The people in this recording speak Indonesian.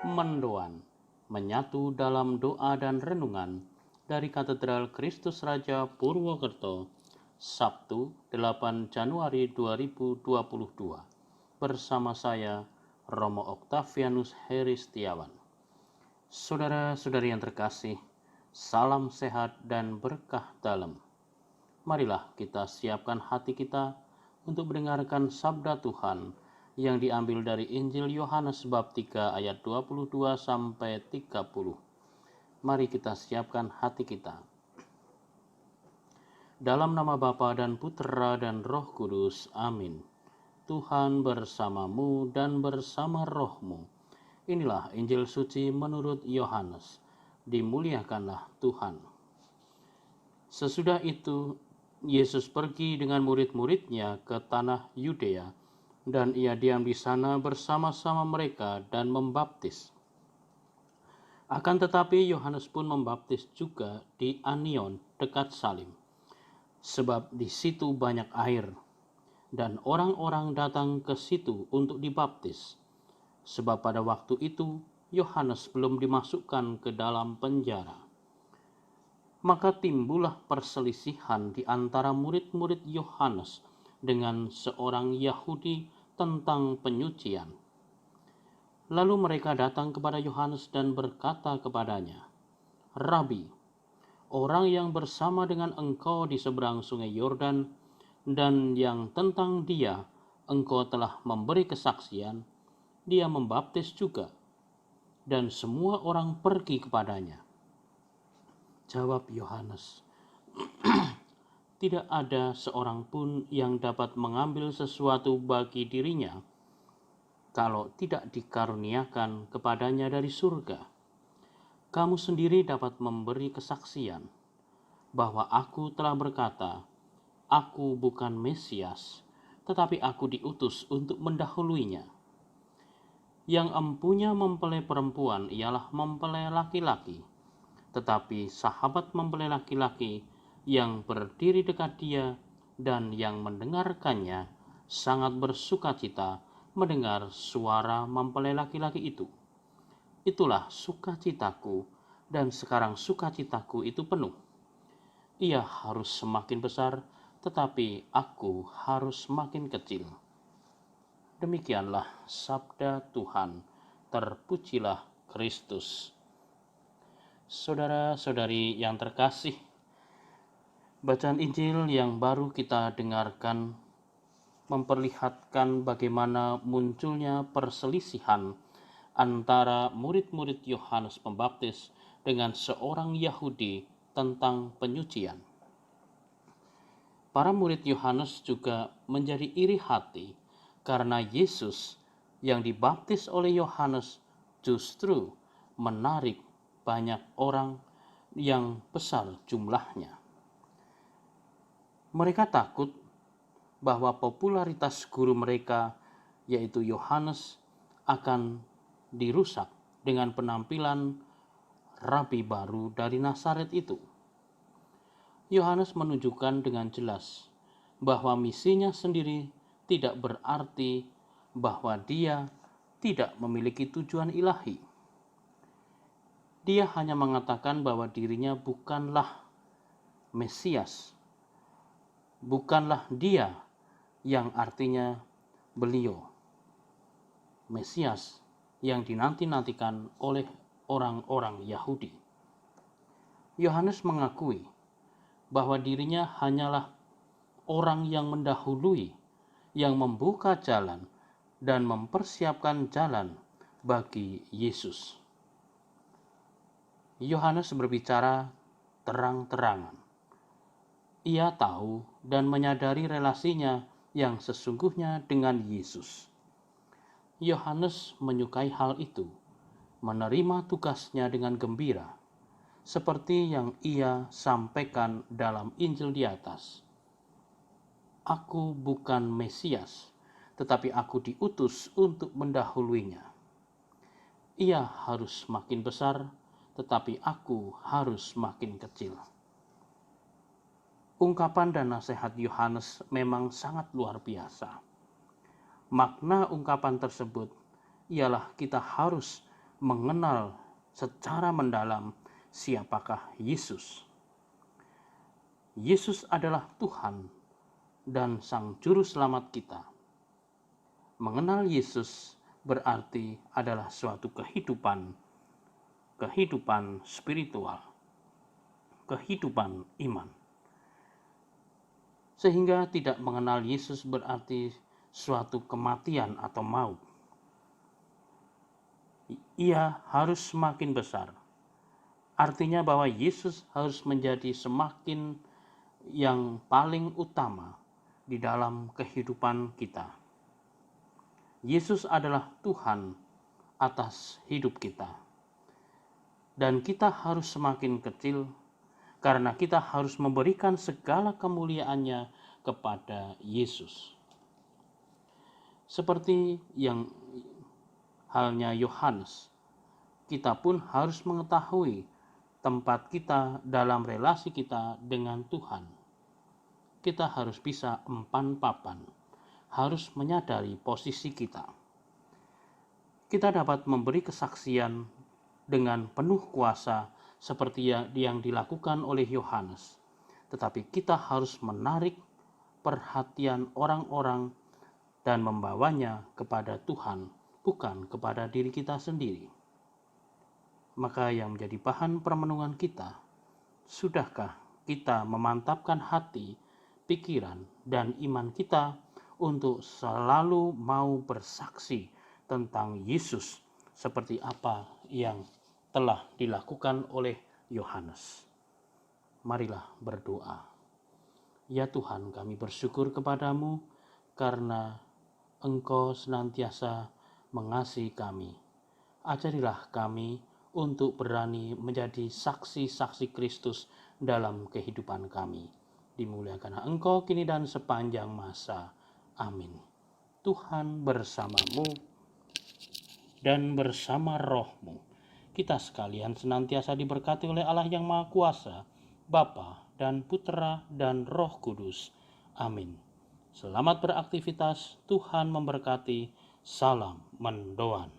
Mendoan, menyatu dalam doa dan renungan dari Katedral Kristus Raja Purwokerto, Sabtu 8 Januari 2022, bersama saya Romo Octavianus Heri Setiawan. Saudara-saudari yang terkasih, salam sehat dan berkah dalam. Marilah kita siapkan hati kita untuk mendengarkan sabda Tuhan yang diambil dari Injil Yohanes bab 3 ayat 22 sampai 30. Mari kita siapkan hati kita. Dalam nama Bapa dan Putera dan Roh Kudus, amin. Tuhan bersamamu dan bersama rohmu. Inilah Injil suci menurut Yohanes. Dimuliakanlah Tuhan. Sesudah itu, Yesus pergi dengan murid-muridnya ke tanah Yudea, dan ia diam di sana bersama-sama mereka dan membaptis. Akan tetapi Yohanes pun membaptis juga di Anion dekat Salim, sebab di situ banyak air, dan orang-orang datang ke situ untuk dibaptis, sebab pada waktu itu Yohanes belum dimasukkan ke dalam penjara. Maka timbullah perselisihan di antara murid-murid Yohanes dengan seorang Yahudi tentang penyucian. Lalu mereka datang kepada Yohanes dan berkata kepadanya, "Rabi, orang yang bersama dengan engkau di seberang sungai Yordan, dan yang tentang dia engkau telah memberi kesaksian, dia membaptis juga, dan semua orang pergi kepadanya." Jawab Yohanes, "Tidak ada seorang pun yang dapat mengambil sesuatu bagi dirinya kalau tidak dikaruniakan kepadanya dari surga. Kamu sendiri dapat memberi kesaksian bahwa aku telah berkata, aku bukan Mesias, tetapi aku diutus untuk mendahuluinya. Yang empunya mempelai perempuan ialah mempelai laki-laki, tetapi sahabat mempelai laki-laki yang berdiri dekat dia dan yang mendengarkannya sangat bersukacita mendengar suara mempelai laki-laki itu. Itulah sukacitaku, dan sekarang sukacitaku itu penuh. Ia harus semakin besar, tetapi aku harus semakin kecil." Demikianlah sabda Tuhan. Terpujilah Kristus. Saudara-saudari yang terkasih, bacaan Injil yang baru kita dengarkan memperlihatkan bagaimana munculnya perselisihan antara murid-murid Yohanes Pembaptis dengan seorang Yahudi tentang penyucian. Para murid Yohanes juga menjadi iri hati karena Yesus yang dibaptis oleh Yohanes justru menarik banyak orang yang besar jumlahnya. Mereka takut bahwa popularitas guru mereka, yaitu Yohanes, akan dirusak dengan penampilan rabi baru dari Nazaret itu. Yohanes menunjukkan dengan jelas bahwa misinya sendiri tidak berarti bahwa dia tidak memiliki tujuan ilahi. Dia hanya mengatakan bahwa dirinya bukanlah Mesias, bukanlah dia yang artinya beliau, Mesias yang dinanti-nantikan oleh orang-orang Yahudi. Yohanes mengakui bahwa dirinya hanyalah orang yang mendahului, yang membuka jalan dan mempersiapkan jalan bagi Yesus. Yohanes berbicara terang-terangan. Ia tahu dan menyadari relasinya yang sesungguhnya dengan Yesus. Yohanes menyukai hal itu, menerima tugasnya dengan gembira, seperti yang ia sampaikan dalam Injil di atas. Aku bukan Mesias, tetapi aku diutus untuk mendahuluinya. Ia harus makin besar, tetapi aku harus makin kecil. Ungkapan dan nasihat Yohanes memang sangat luar biasa. Makna ungkapan tersebut ialah kita harus mengenal secara mendalam siapakah Yesus. Yesus adalah Tuhan dan Sang Juru Selamat kita. Mengenal Yesus berarti adalah suatu kehidupan spiritual, kehidupan iman. Sehingga tidak mengenal Yesus berarti suatu kematian atau maut. Ia harus semakin besar. Artinya bahwa Yesus harus menjadi semakin yang paling utama di dalam kehidupan kita. Yesus adalah Tuhan atas hidup kita. Dan kita harus semakin kecil karena kita harus memberikan segala kemuliaannya kepada Yesus. Seperti yang halnya Yohanes, kita pun harus mengetahui tempat kita dalam relasi kita dengan Tuhan. Kita harus bisa empan papan, harus menyadari posisi kita. Kita dapat memberi kesaksian dengan penuh kuasa seperti yang dilakukan oleh Yohanes. Tetapi kita harus menarik perhatian orang-orang dan membawanya kepada Tuhan, bukan kepada diri kita sendiri. Maka yang menjadi bahan permenungan kita, sudahkah kita memantapkan hati, pikiran, dan iman kita untuk selalu mau bersaksi tentang Yesus seperti apa yang telah dilakukan oleh Yohanes. Marilah berdoa. Ya Tuhan, kami bersyukur kepadamu karena Engkau senantiasa mengasihi kami. Ajarilah kami untuk berani menjadi saksi-saksi Kristus dalam kehidupan kami. Dimuliakanlah Engkau kini dan sepanjang masa. Amin. Tuhan bersamamu dan bersama rohmu. Kita sekalian senantiasa diberkati oleh Allah yang Maha Kuasa, Bapa dan Putera dan Roh Kudus. Amin. Selamat beraktivitas, Tuhan memberkati. Salam mendoan.